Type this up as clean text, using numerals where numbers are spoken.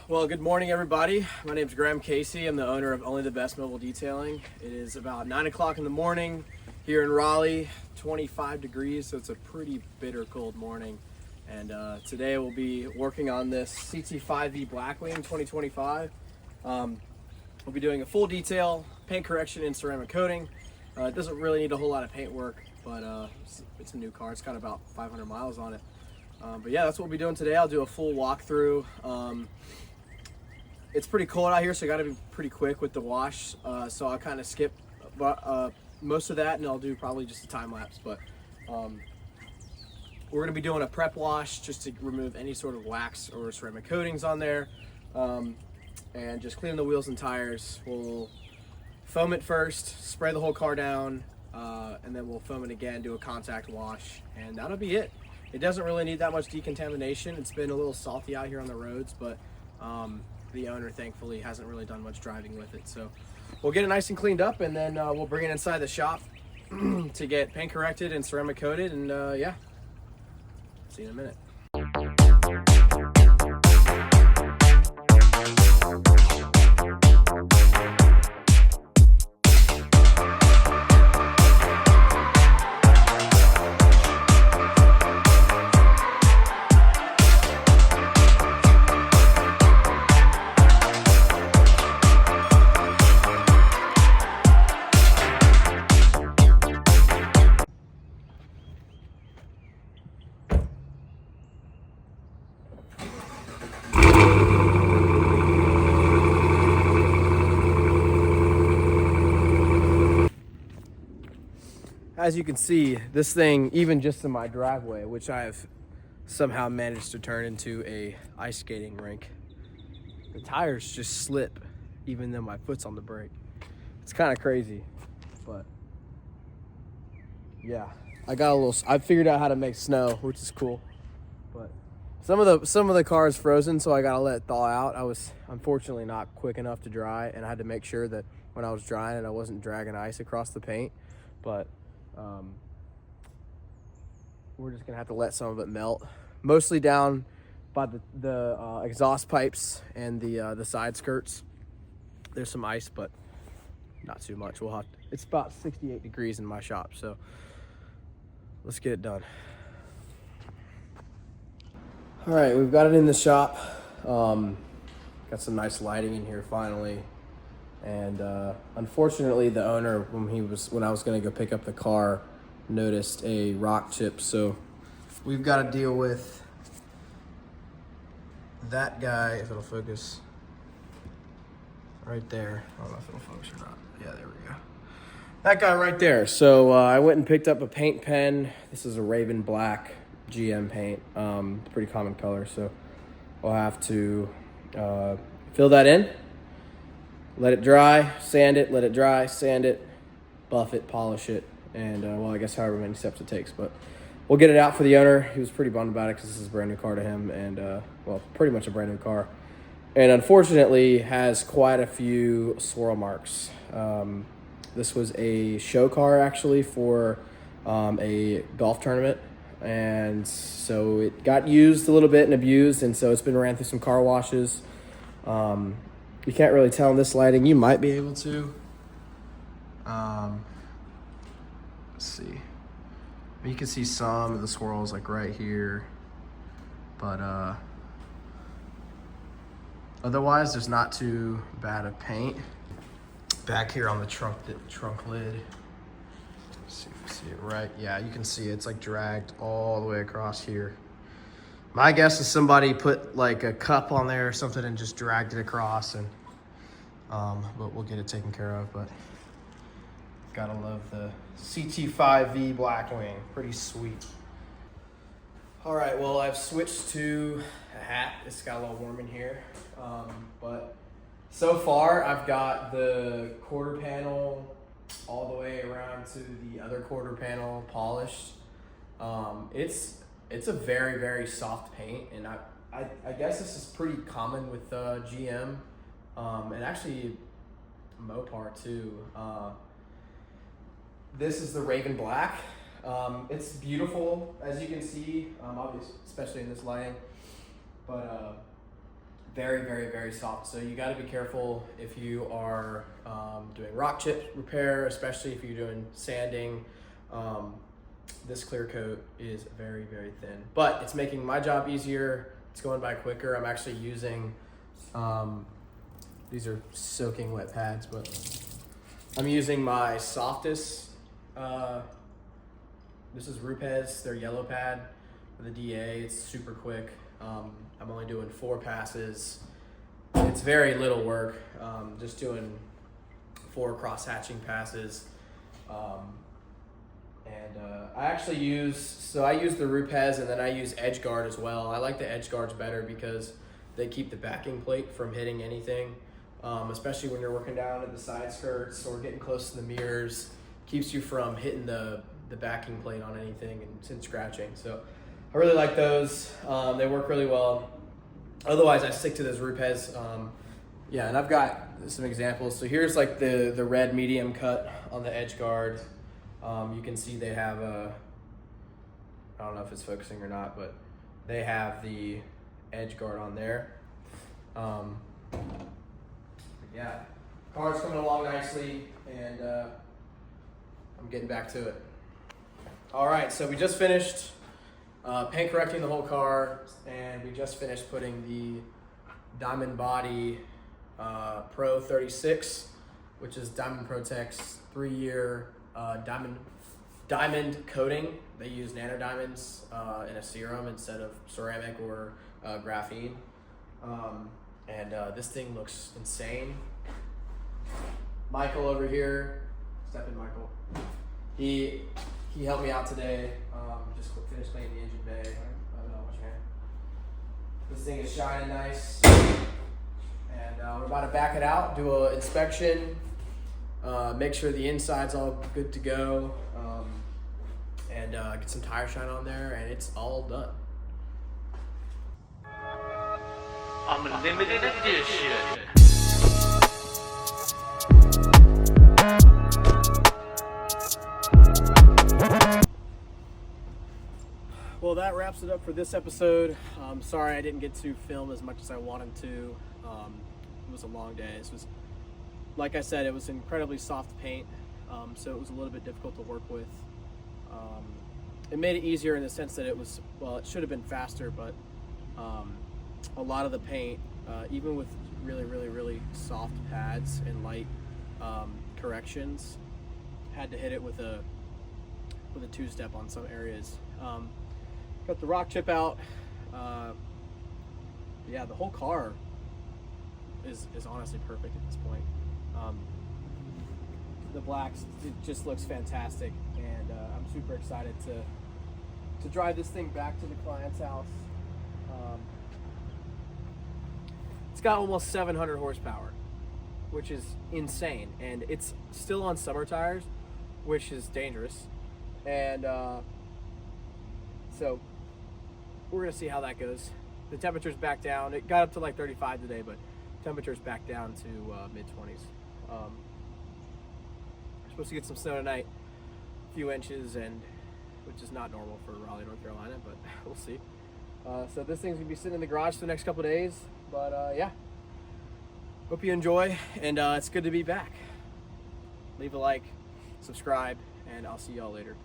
Well, good morning, everybody. My name is Graham Casey. I'm the owner of Only the Best Mobile Detailing. It is about 9 o'clock in the morning here in Raleigh, 25 degrees, so it's a pretty bitter cold morning. And today we'll be working on this CT5 Blackwing 2025. We'll be doing a full detail, paint correction, and ceramic coating. It doesn't really need a whole lot of paint work, but it's a new car. It's got about 500 miles on it. But yeah, that's what we'll be doing today. I'll do a full walkthrough. It's pretty cold out here, so I got to be pretty quick with the wash. So I'll kind of skip most of that, and I'll do probably just a time lapse. But we're going to be doing a prep wash just to remove any sort of wax or ceramic coatings on there, and just clean the wheels and tires. We'll foam it first, spray the whole car down, and then we'll foam it again, do a contact wash, and that'll be it. It doesn't really need that much decontamination. It's been a little salty out here on the roads, but the owner thankfully hasn't really done much driving with it. So we'll get it nice and cleaned up, and then we'll bring it inside the shop to get paint corrected and ceramic coated, and yeah, see you in a minute. As you can see, this thing, even just in my driveway, which I have somehow managed to turn into a ice skating rink, the tires just slip even though my foot's on the brake. It's kind of crazy, but yeah, I figured out how to make snow, which is cool. But some of the car is frozen, so I gotta let it thaw out. I was unfortunately not quick enough to dry, and I had to make sure that when I was drying it, I wasn't dragging ice across the paint. But we're just gonna have to let some of it melt, mostly down by the exhaust pipes and the side skirts. There's some ice, but not too much. It's about 68 degrees in my shop, so let's get it done. All right, we've got it in the shop. Got some nice lighting in here finally. And unfortunately, the owner, when I was gonna go pick up the car, noticed a rock chip. So we've got to deal with that guy, if it'll focus, right there. I don't know if it'll focus or not. Yeah, there we go. That guy right there. So I went and picked up a paint pen. This is a Raven Black GM paint. Pretty common color. So we'll have to fill that in. Let it dry, sand it, let it dry, sand it, buff it, polish it, and well, I guess however many steps it takes. But we'll get it out for the owner. He was pretty bummed about it because this is a brand new car to him, and well, pretty much a brand new car. And unfortunately has quite a few swirl marks. This was a show car actually for a golf tournament, and so it got used a little bit and abused, and so it's been ran through some car washes. You can't really tell in this lighting. You might be able to. Let's see. You can see some of the swirls like right here, but otherwise there's not too bad of paint. Back here on the trunk lid. Let's see if you see it right. Yeah, you can see it's like dragged all the way across here. My guess is somebody put like a cup on there or something and just dragged it across, and but we'll get it taken care of. But gotta love the CT5 Blackwing, pretty sweet. All right, well, I've switched to a hat. It's got a little warm in here, but so far I've got the quarter panel all the way around to the other quarter panel polished. It's a very, very soft paint, and I guess this is pretty common with GM, and actually Mopar too. This is the Raven Black. It's beautiful, as you can see, obviously, especially in this lighting. But Very, very, very soft. So you got to be careful if you are doing rock chip repair, especially if you're doing sanding. This clear coat is very, very thin, but it's making my job easier. It's going by quicker. I'm actually using, these are soaking wet pads, but I'm using my softest, this is Rupes, their yellow pad for the DA. It's super quick. I'm only doing 4 passes. It's very little work, just doing 4 cross-hatching passes. I actually use the Rupes, and then I use edge guard as well. I like the edge guards better because they keep the backing plate from hitting anything, especially when you're working down at the side skirts or getting close to the mirrors. Keeps you from hitting the backing plate on anything and scratching. So I really like those. They work really well. Otherwise, I stick to those Rupes. Yeah, and I've got some examples. So here's like the red medium cut on the edge guard. You can see they have I don't know if it's focusing or not, but they have the edge guard on there. Yeah, car's coming along nicely, and I'm getting back to it. All right, so we just finished paint correcting the whole car, and we just finished putting the Diamond Body Pro 36, which is Diamond Protec's 3-year diamond coating. They use nano diamonds in a serum instead of ceramic or graphene. This thing looks insane. Michael over here, step in, Michael. He helped me out today. Just finished cleaning the engine bay. I don't know, watch your hand. This thing is shining nice. And we're about to back it out, do an inspection, make sure the inside's all good to go, and get some tire shine on there, and it's all done. I'm a limited edition. Well, that wraps it up for this episode. Sorry I didn't get to film as much as I wanted to. It was a long day. This was, like I said, it was incredibly soft paint, so it was a little bit difficult to work with. It made it easier in the sense that it was, well, it should have been faster, but a lot of the paint, even with really, really, really soft pads and light corrections, had to hit it with a 2-step on some areas. Got the rock chip out. Yeah, the whole car is honestly perfect at this point. The blacks, it just looks fantastic, and I'm super excited to drive this thing back to the client's house. It's got almost 700 horsepower, which is insane, and it's still on summer tires, which is dangerous. And so we're gonna see how that goes. The temperature's back down. It got up to like 35 today, but temperature's back down to mid-20s. We're supposed to get some snow tonight, a few inches, and which is not normal for Raleigh, North Carolina, but we'll see. So this thing's gonna be sitting in the garage for the next couple of days, but yeah. Hope you enjoy, and it's good to be back. Leave a like, subscribe, and I'll see y'all later.